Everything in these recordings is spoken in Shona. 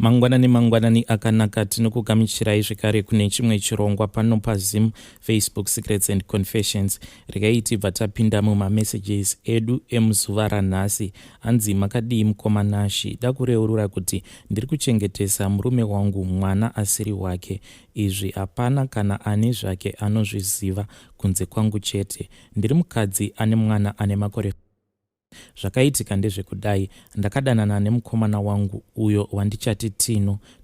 Mangwanani akanaka tinokugamuchirai zvekare kune chimwe chirongwa pano paZim Facebook Secrets and Confessions. Regai tibva tapinda mumamessages edu emuzuva ranhasi. Hanzi makadii mukomanashi, da kureurura kuti ndiri kuchengetesa murume wangu mwana asiri wake. Izvi hapana kana ane zvake anozviziva kunze kwangu chete. Ndiri mukadzi ane mwana ane makore. Zvakaitika ndezvekudai, ndakadanana nemukomana wangu uyo wandichati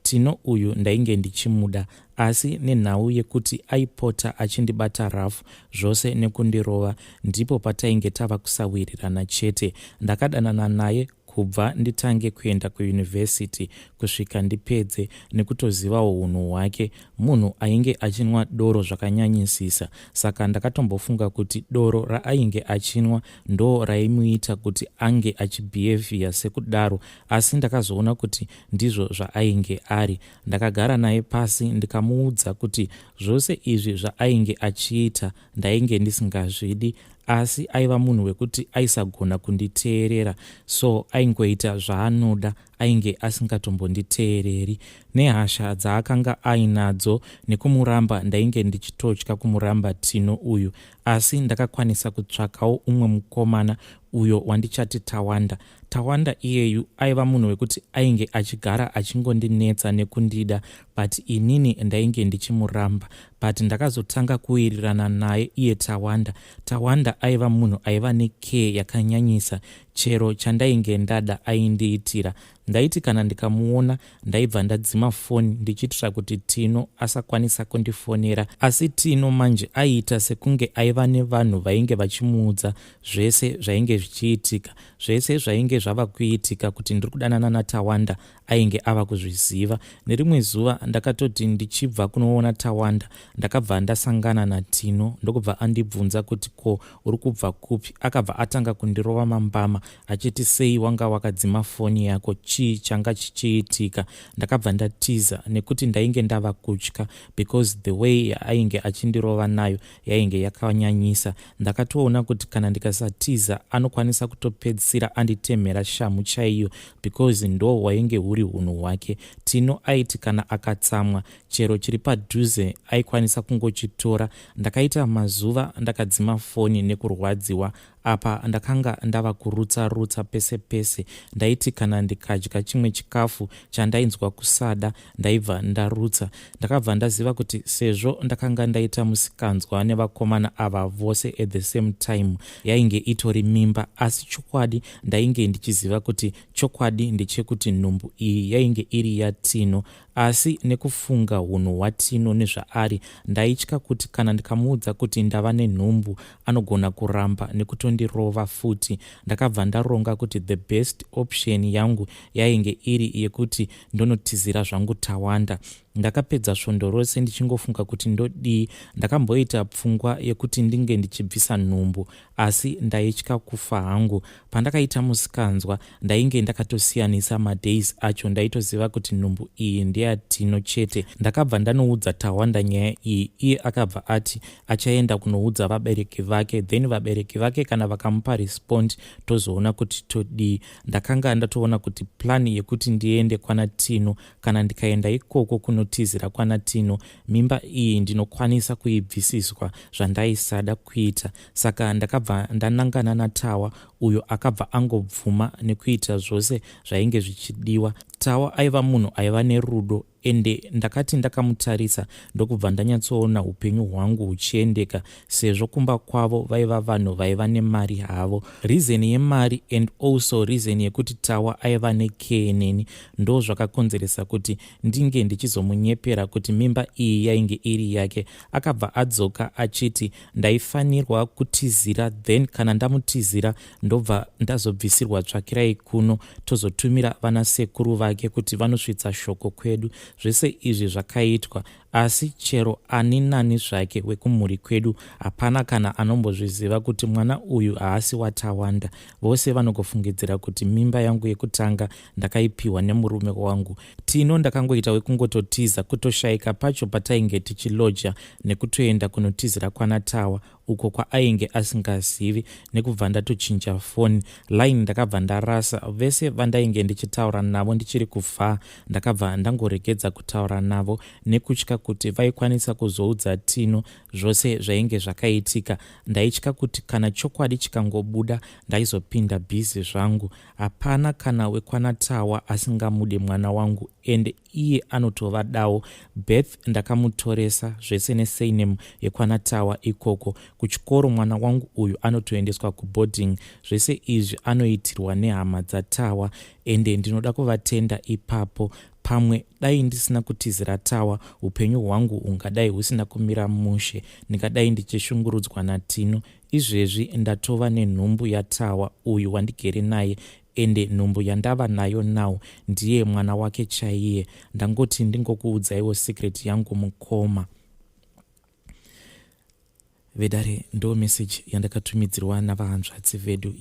Tino uyu ndainge ndichimuda, asi nenhau yekuti aipota achindibata rafu zvose nekundirova, ndipo patainge tava kusawirirana chete. Ndakadanana naye kubva nditange kuenda kuyunivhesiti kusvika ndipedze, nekutozivawo unhu hwake. Munhu ainge achinwa doro zvakanyanyisisa, saka ndakatombofunga kuti doro raainge achinwa ndo raimuita kuti ange achibhiyevhiya sekudaro, asi ndakazoona kuti ndizvo zvaainge ari. Ndakagara naye pasi ndikamuudza kuti zvose izvi zvaainge achiita ndainge ndisingazvidi, asi aiva munhu wekuti aisagona kunditeerera, so aingoita zvaanoda, ainge asingatombonditeereri. Nehasha dzaakanga ainadzo nekumuramba ndainge ndichitotya kumuramba Tino uyu, asi ndakakwanisa kutsvakawo umwe mukomana uyo wandichati Tawanda iyeyu aiva munhu wekuti ainge achigara achingondinetsa nekundida, but inini ndainge ndichimuramba. But ndakazotanga kuwirirana naye iye Tawanda aiva munhu aiva nekeye yakanyanyisa. Chero chandainge ndada aindiitira. Ndaiti kana ndikamuona ndaibva ndadzima foni ndichitira kuti Tino asakwanisa kundifonera, asi Tino manje aiita sekunge aiva nevanhu vainge vachimuudza zvese zvainge zvichiitika, zvese zvainge zvava kuitika kuti ndiri kudanana naTawanda ainge ava kuzviziva. Nerimwe zuva ndakatoti ndichibva kunoona Tawanda ndakabva ndasangana naTino, ndokubva andibvunza kuti ko uri kubva kupi. Akabva atanga kundirova mambama achiti sei wanga wakadzima foni yako, chii changa chichiitika. Ndakabva ndatiza nekuti ndainge ndava kutya, because the way ainge achindirova nayo yainge yakanyanyisa. Ndakatoona kuti kana ndikasatiza anokwanisa kutopedzisira anditemhera shamu chaiyo, because ndo wainge huri unhu hwake. Tino aiti kana akatsamwa chero chiri padhuze aikwanisa kungochitora. Ndakaita mazuva ndakadzima foni nekurwadziwa. Apa ndakanga ndava kurutsa pese pese. Ndaiti kana ndikadya chimwe chikafu chandainzwa kusada ndaibva ndarutsa. Ndakabva ndaziva kuti sezvo ndakanga ndaita musikanzwa nevakomana ava vose at the same time yainge itori mimba, asi chokwadi ndainge ndichiziva kuti chokwadi ndechekuti nhumbu iyi yainge iri yaTino. Asi nekufunga unhu hwaTino nezvaari, ndaitya kuti kana ndikamuudza kuti ndava nenhumbu anogona kuramba nekutondirova futi. Ndakabva ndaronga kuti the best option yangu yainge iri yekuti ndonotizira zvangu Tawanda. Ndakapedza svondo rose ndichingofunga kuti ndodii. Ndakamboita pfungwa yekuti ndinge ndichibvisa nhumbu, asi ndaitya kufa hangu. Pandakaita musikanzwa ndainge ndakatosiyanisa madays acho, ndaitoziva kuti nhumbu iyi ndeyaTino chete. Ndakabva ndanoudza Tawanda nyaya iyi, iye akabva ati achaenda kunoudza vabereki vake, then vabereki vake kana vakamupa respond tozoona kuti todii. Ndakanga ndatoona kuti plan yekuti ndiende kwana Tino, kana ndikaenda ikoko kunotizira kwana Tino, mimba iyi ndinokwanisa kuibvisiswa zvandaisada kuita. Saka ndakabva ndanangana naTawa uyo akabva angobvuma nekuita zvose zvainge zvichidiwa. Tawa aiva munhu aiva nerudo, ende ndakati ndakamutarisa ndokubva ndanyatsoona upenyu hwangu huchiendeka, sezvo kumba kwavo vaiva vanhu vaiva nemari havo. Reason yemari and also reason yekuti Tawa aiva nekeye neni ndo zvakakonzeresa kuti ndinge ndichizomunyepera kuti mimba iyi yainge iri yake. Akabva adzoka achiti ndaifanirwa kutizira, then kana ndamutizira ndobva ndazobvisirwa tsvakirai kuno tozotumira vana sekuru vake kuti vanosvitsa shoko kwedu. Zvese izvi zvakaitwa, asi chero ani nani zvake wekumhuri kwedu hapana kana anombozviziva kuti mwana uyu haasi watawanda. Vose vanogofungidzira kuti mimba yangu yekutanga ndakaipiwa nemurume wangu. Tino ndakangoita wekungototiza, kutoshayika pacho patainge tichiloja nekutoenda kunotizira kwanatawa uko kwaainge asingazivi, nekubva ndatochinja foni. Line ndakabva ndarasa. Vese vandainge ndichitaura navo ndichiri kuvha ndakabva ndangoregedza kutaura navo nekutya kuti vaikwanisa kuzoudza Tino zvose zvainge zvakaitika. Ndaitya kuti kana chokwadi chikangobuda ndaizopinda bhizi zvangu. Hapana kana wekwanatawa asingamude mwana wangu, ende iye anotovadawo. Beth ndakamutoresa zvese neseinemu yekwanatawa ikoko. Kuchikoro mwana wangu uyu anotoendeswa kuboarding. Zvese izvi anoitirwa nehama dzatawa, ende ndinoda kuvatenda ipapo. Pamwe dai ndisina kutizira tawa, upenyu hwangu hungadai husina kumira mushe. Ndingadai ndichishungurudzwa naTino. Izvezvi ndatova nenhumbu yatawa uyu wandigere naye, ende nhumbu yandava nayo nawo ndiye mwana wake chaiye. Ndangoti ndingokuudzaiwo secret yangu mukoma. Vedare ndo message yandakatumidzirwa navahanzvadzi vedu.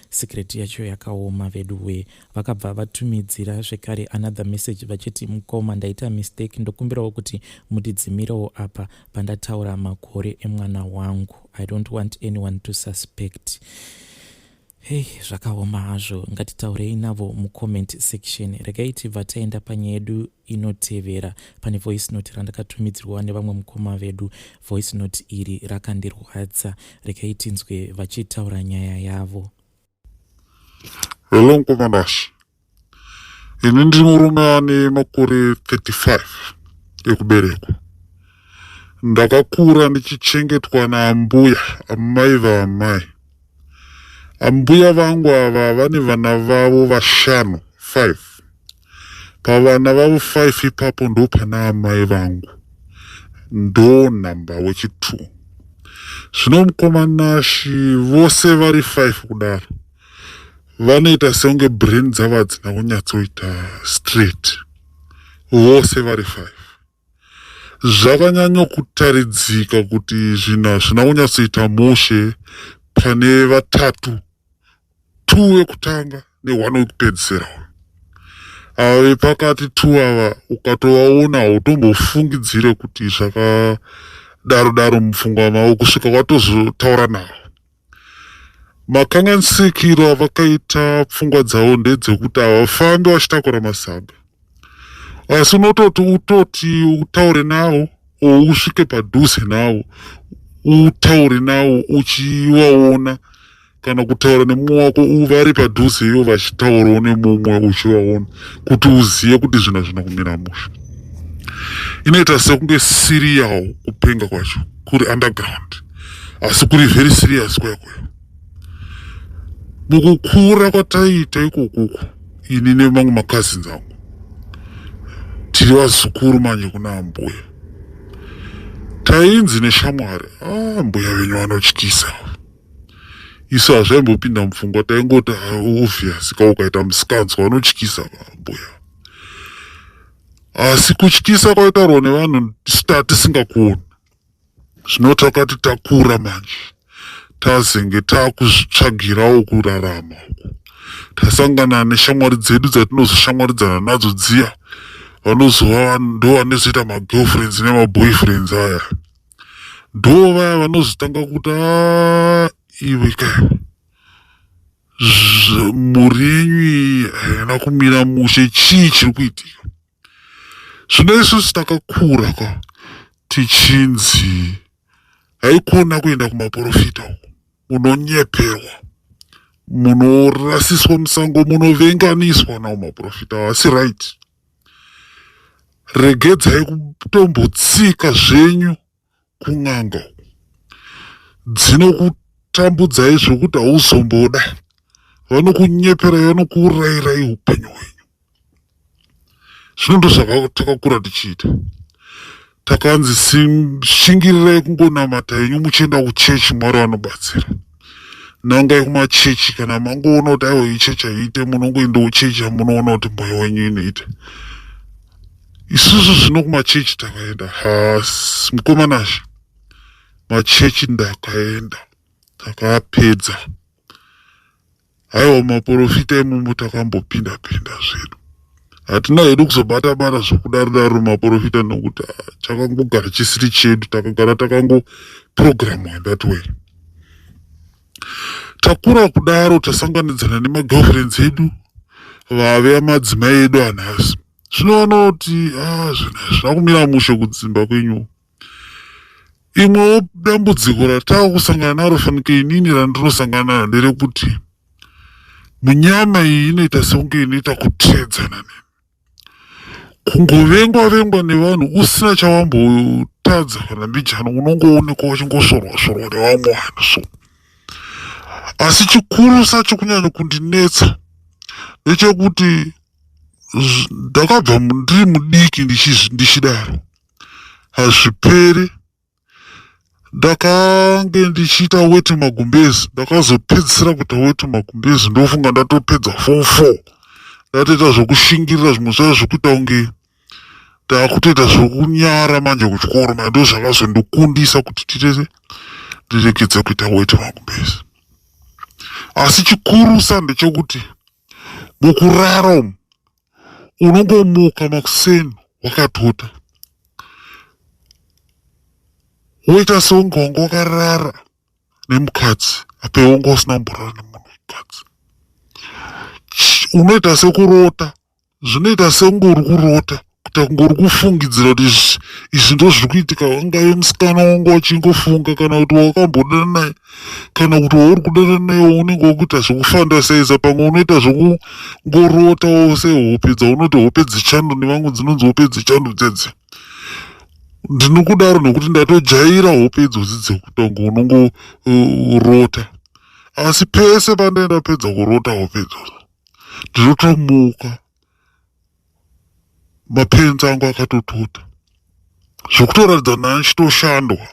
Secret yacho yakaoma vedu we. Vakabva vatumidzira zvekare another message vachiti, mukoma ndaita mistake, ndokumbirawo kuti mundidzimirewo apa pandataura makore emwana wangu. I don't want anyone to suspect. Hey, zvakaoma hazvo. Ngatitaurei navo mucomment section. Regai tibva taenda panyaya yedu inotevera. Pane voice note randakatumidzirwa nevamwe mukoma vedu. Voice note iri rakandirwadza. Regai tinzwe vachitaura nyaya yavo. Hello mkomandashi. Ini ndiri murume ane makore 35 ekuberekwa. Ndakakura ndichichengetwa naambuya, amai vaamai. Ambuya vangu ava vane vana vavo vashanu, 5. Pavana vavo 5 ipapo ndo pana amai vangu. Ndo namba wechi2. Zvino mukomanashi vose vari 5 kudaro. Vanoita seunge brain dzavo hadzina kunyatsoita straight. Vose vari 5. Zvakanyanya kutaridzika kuti zvina zvina kunyatsoita mushe pane vatatu. 2 wekutanga ne1 wekupedzisira. Ava vepakati 2 ava ukatovaona hautombofungidzire kuti zvakadaro mupfungwa mavo kusvika watozotaura navo. Makangansikiro avakaita pfungwa dzavo ndedzekuti havafambi vachitakura masaga. Asi utoti utaure navo, usvike padhuze navo, utaure navo uchivaona, kana kutaura nemumwe wako uvari padhuze iyo vachitaurawo nemumwe uchivaona, kuti uzive kuti zvina zvina kumira mushe. Inoita sekunge siri yawo kupenga kwacho kuri underground, asi kuri very serious kwekweyo. Mukukura kwataita ikokuko, ini nemamwe makazinzi angu tiri vazukuru manje kuna ambuya. Tainzi neshamwari, mbuya venyu vanotyisa. Isu hazvaimbopinda mupfungwa, taingoti obvious kaukaita musikanzwa vanotyisa mbuya. Asi kutyisa kwaitarwa nevanhu tisingakuoni. Zvino takati takura manje, tazenge takuzvitsvagirawo kurarama uku. Tasangana neshamwari dzedu dzatinozoshamwaridzana nadzo dziya, vanozova ndo vanozoita magirlfriends nemaboyfriends aya. Ndo vaya vanozotanga kuti iwe kaiwa, mhuri yenyu haina kumira mushe, chii chiri kuitika? Zvino isusu takakura tichinzi haikona kuenda kumaprofita uko, munonyeperwa, munorasiswa musango, munovenganiswa nawo maprofita. Asi right, regedzai kutombotsika zvenyu kun'anga uko, dzinokutambudzai zvokuti hauzomboda, vanokunyeperai, vanokuurayirai upenyu hwenyu. Zvino ndo zvakatakakura tichiita. Takanzi shingirirai kungonamata henyu muchienda kuchechi, Mwari vanobatsira. Nangai kumachechi, kana mangoona kuti aiwa ichechi haiite, munongoendawo chechi, munoona kuti mbuya wenyu inoita. isusu zvino kumachechi takaenda mukomanazve machechi ndakaenda takapedza. Haiwa maprofita imomo takambopinda-pinda zvedu. Hatina hedu kuzobata-bata zvokudaro maprofita nokuti chakangogara chisiri chedu, takagara takangoprogramwa that way. Takura kudaro tasanganidzana nemagirlfriends edu vave madzimai edu anhasi. Zvinoona kuti zvakumira mushe kudzimba kwenyu. Imwewo dambudziko ratava kusangana naro fanike inini randinosangana naro nderekuti munyama iyi inoita sekunge inoita kuteedzana neni. Kungovengwa-vengwa nevanhu usina chawambotadza kana mbijana unongoonekwa uchingosorwa-sorwa nevamwe vanhu so. Asi chikuru sacho kunyanya kundinetsa ndechekuti ndakabva ndiri mudiki ndichidaro hazvipere ndakange ndichiita weti magumbezi, ndakazopedzisira kuita weti magumbezi ndofunga ndatopedza form 4 ndatoita zvokushingirira zvimwe zvaya zvokuita kunge ndakutoita zvokunyara manje kuchikoro ndo zvakazondikundisa kuti ndirekedze kuita weti magumbezi. Asi chikurusa ndechekuti mukurara umu unongomuka makuseni wakatota woita seunge wanga wakarara nemukadzi ape wanga usina mborara nemunhu wekadzi. Unoita sekurota, zvinoita seunge uri kurota kuita kunge uri kufungidzira kuti izvi ndo zviri kuitika. Angave musikana wanga wachingofunga kana kuti wakambodana naye kana kuti wauri kudana naye unenge wakuita zvokufandasaiza pamwe unoita zvokungorota sehope dzaunoti hope dzechando nevamwe dzinonzi hope dzechando dzedze. Ndinokudaro nekuti ndatojaira hope idzodzi dzekuita kunge unongorota. Asi pese pandaenda pedza kurota hope idzodzo ndinotomuka mapenzi angu akatotota zvokutoratidza nani chitoshandwa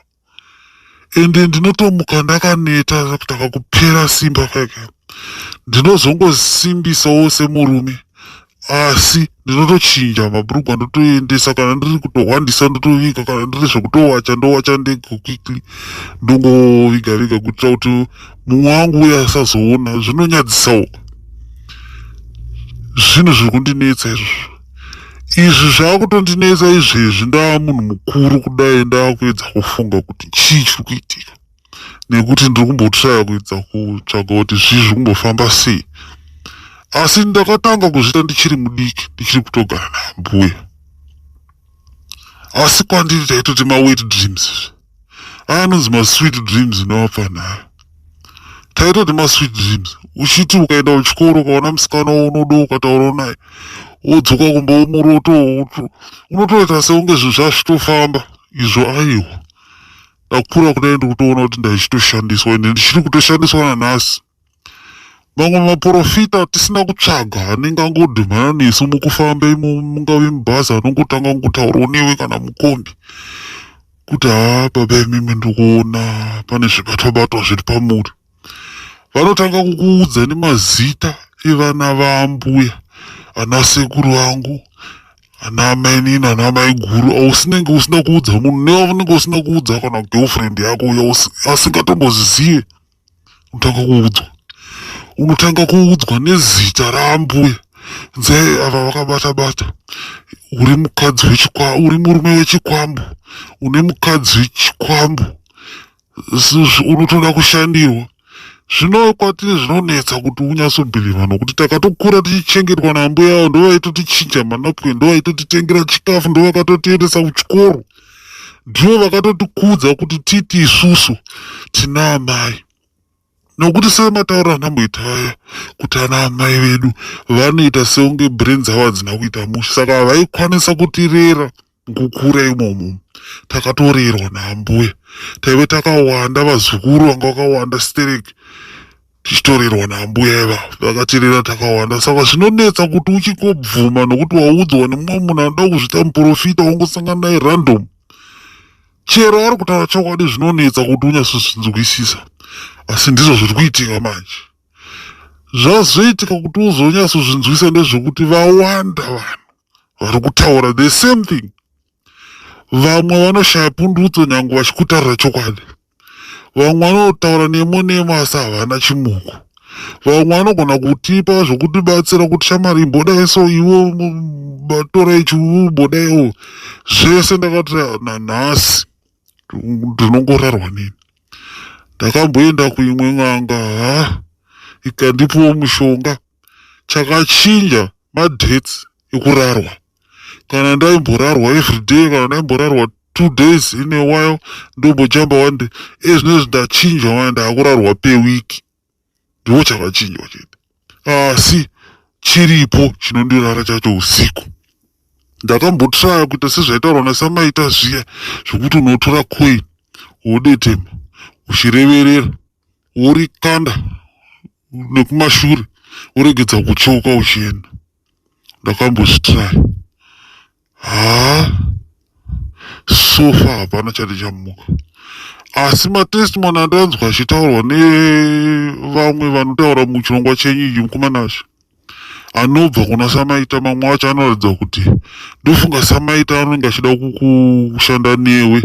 ende ndinotomuka ndakaneta kutaka kupera simba kake. Ndinozongosimbisawo semurume asi ndinotochinja mabhurugwa ndotoendesa kana ndiri kutohwandisa ndotovika kana ndiri zvekutowacha ndowacha ndego quickly ndongoviga kuitira kuti mumwe wangu uye asazoona. Zvinonyadzisawo zvinhu zviri kundinetsa izvozvo. Izvi zvakutondinetsa izvezvi ndava munhu mukuru kudai ndakuedza kufunga kuti chii chiri kuitika nekuti ndiri kumbotraya kuedza kutsvaga kuti zvii zviri kumbofamba sei. Asi ndakatanga kuzviita ndichiri mudiki ndichiri kutogara nambuya. Asi kwandiri taitoti mawet dreams anonzi masweet dreams novapa nayo. Taitoti masweet dreams uchiti ukaenda kuchikoro ukaona musikana unodo ukataura naye wodzoka kumba womuroto unotoita seunge zvinhu zvazvitofamba izvo. Aiwa ndakura kudai ndikutoona kuti ndaichitoshandiswa ende ndichiri kutoshandiswa nanhasi. Mamwe maprofita tisina kutsvaga anenge angodhumana nesu mukufamba mungave mubhazi anongotanga kungotaurawo newe kana mukombi kuti baba imimi ndikuona pane zvibatwa-batwa zviri pamuri. Vanotanga kukuudza nemazita evana vaambuya, ana sekuru vangu, ana amai nini, ana amai guru ausinenge usina kuudza munhu newaunenge usina kuudza kana girlfriend yako uya asingatombozizive. Unotanga kuudzwa nezita raambuya. Nzee ava vakabata-bata. Uri mukadzi uri murume wechikwambo. Une mukadzi wechikwambo. Unotoda kushandirwa. Zvino kwatiri zvinonetsa kuti unyatsobhiliva nokuti takatokura tichichengetwa naambuya avo ndovaitotichinja manapwe, ndovaitotitengera chikafu, ndovakatotiendesa kuchikoro, ndivo vakatotikudza kuti titi isusu tina amai. Nokuti semataura anamboita aya kuti ana amai vedu vanoita seunge brain dzavo hadzina kuita mushe, saka vaikwanisa kutirera ngukura imomo. Takatorerwa naambuya, taive takawanda, vazukuru vanga vakawanda stereki tichitorerwa naambuya ivavo vakatirera takawanda. Saka zvinonetsa kuti uchingobvuma nokuti waudzwa nemumwe munhu anoda kuzviita muprofita wongosangana naye random. Chero ari kutaura chokwadi zvinonetsa kuti unyatsozvinzwisisa. Asi ndizvo zviri kuitika manje. Zvazoitika kuti uzonyatsozvinzwisisa ndezvekuti vawanda vanhu vari kutaura the same thing. Vamwe vanoshaya pundutso nyange vachikutaurira chokwadi. Vamwe vanotaura nemo asi havana chimuko. Vamwe vanogona kutipa zvokutibatsira kuti shamari imbodai so iwo batora ichi ubodaiwo. Zvese ndakati nanhasi ndinongorarwa nini. Ndakamboenda kuimwe n'anga ikandipawo mushonga. Chakachinja madates ekurarwa. Kana ndaimborarwa everyday, kana ndaimborarwa 2 days in a while, ndombojamba one day. Ezvinezvi ndachinja ndakurarwa pewiki. Ndiwo chakachinjwa chete. Asi chiripo chinondirara chacho usiku. Ndakambotraya kuita sezvaitaurwa nasamaita zviya zvokuti unotora coin wodetema uchireverera worikanda nekumashure woregedza kuchoka uchienda. Ndakambozvitraya. Sofa hapana chati chamuka. Asi matestimony andanzwa achitaurwa nevamwe vanotaura muchirongwa chenyu ichi mukomanashi anobva kuna samaita, mamwe acho anoratidza kuti ndofunga samaita anenge achida kushanda newe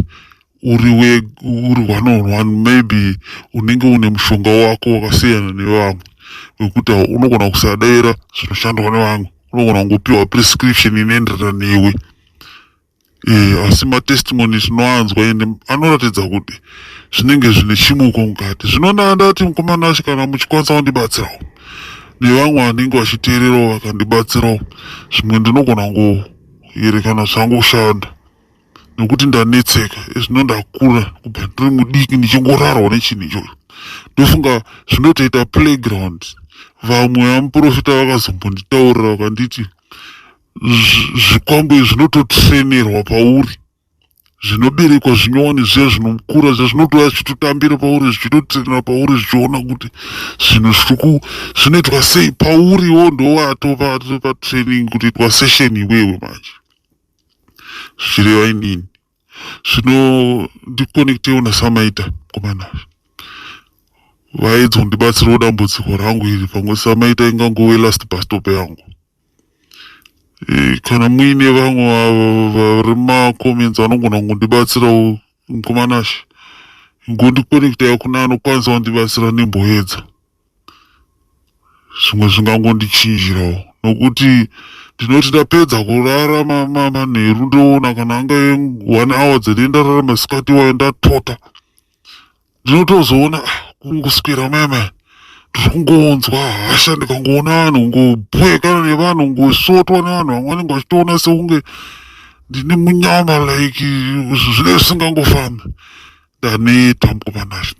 uri one on one, maybe unenge une mushonga wako wakasiyana nevamwe wekuti unogona kusadayira zvinoshandwa nevamwe, unogona kungopiwa prescription inoenderana newe. Asi matestimony zvinoanzwa ende anoratidza kuti zvinenge zvine chimuko mukati. Zvinondati mukomanashi kana muchikwanisa kundibatsirawo nevamwe vanenge vachiteererawo vakandibatsirawo, zvimwe ndinogona ngoyerekana zvangoshanda nekuti ndanetseka. Zvino ndakura kubva ndiri mudiki ndichingorarwa nechinhu ichocho. Ndofunga zvinotoita playground. Vamwe vamuprofita vakazombonditaurira vakanditi zvikwambo izvi zvinototrenerwa pauri, zvinoberekwa zvinyowani zviya zvinokura zviya zvinotouya zvichitotambira pauri, zvichitotrenera pauri, zvichiona kuti zvinhu zvinoitwa sei pauriwo. Ndowatopa training kuti itwa session iwewe manje. Zvichireva inini zvino ndikonektewo nasamaita mukomanashi vaedza kundibatsirawo dambudziko rangu iri, pamwe samaita ingangowe last bus stop yangu. Kana muine vamwe vari macomments vanogona kundibatsirawo mukomanashi, ngondikonektai kuna anokwanisa kundibatsira nemboedza. Zvimwe zvingangondichinjirawo nokuti ndinoti ndapedza kurara manheru ndoona kana anga 1 hour dzine ndarara masikati wayo ndatota, ndinotozoona kungoswera mama ndiri kungoonzwa hasha, ndikangoona vanhu ngobwekana nevanhu ngosotwa nevanhu vamwe vanenge vachitoona sekunge ndine munyama like zvine zvisingangofambi. Ndaneta mukomanashi,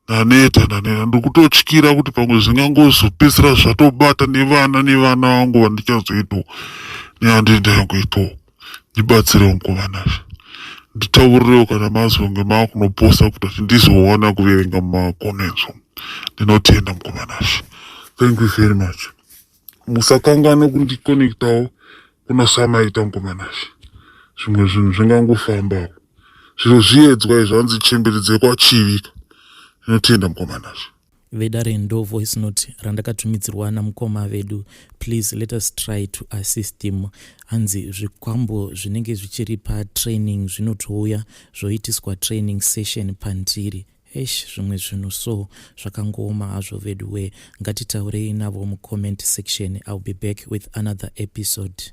ndaneta ndikutotyira kuti pamwe zvingangozopedzisira zvatobata nevana vangu vandichazoitawo nehandenda yangu itawo. Ndibatsirewo mukomanashi, nditaurirewo kana mazonge maakunoposa kuti ndizowana kuverenga mumacomments. Ndinotenda mukomanashi. Thank you very much. Musakangane kundikonektawo kuna samaita mukomanashi. Zvimwe zvinhu zvingangofambawo. Zviro zviedzwa izvo hanzi chemberedze kwachivika. Ndinotenda mukomanashi. Vedare voice note randakatumidzirwa namukoma vedu. Please let us try to assist him. Hanzi zvikwambo zvinenge zvichiri patraining zvinotouya zvoitiswa training session Pandiri. Zvimwe zvinhu so zvakangooma hazvo vedu we. Ngatitaurei navo mucomment section. I'll be back with another episode.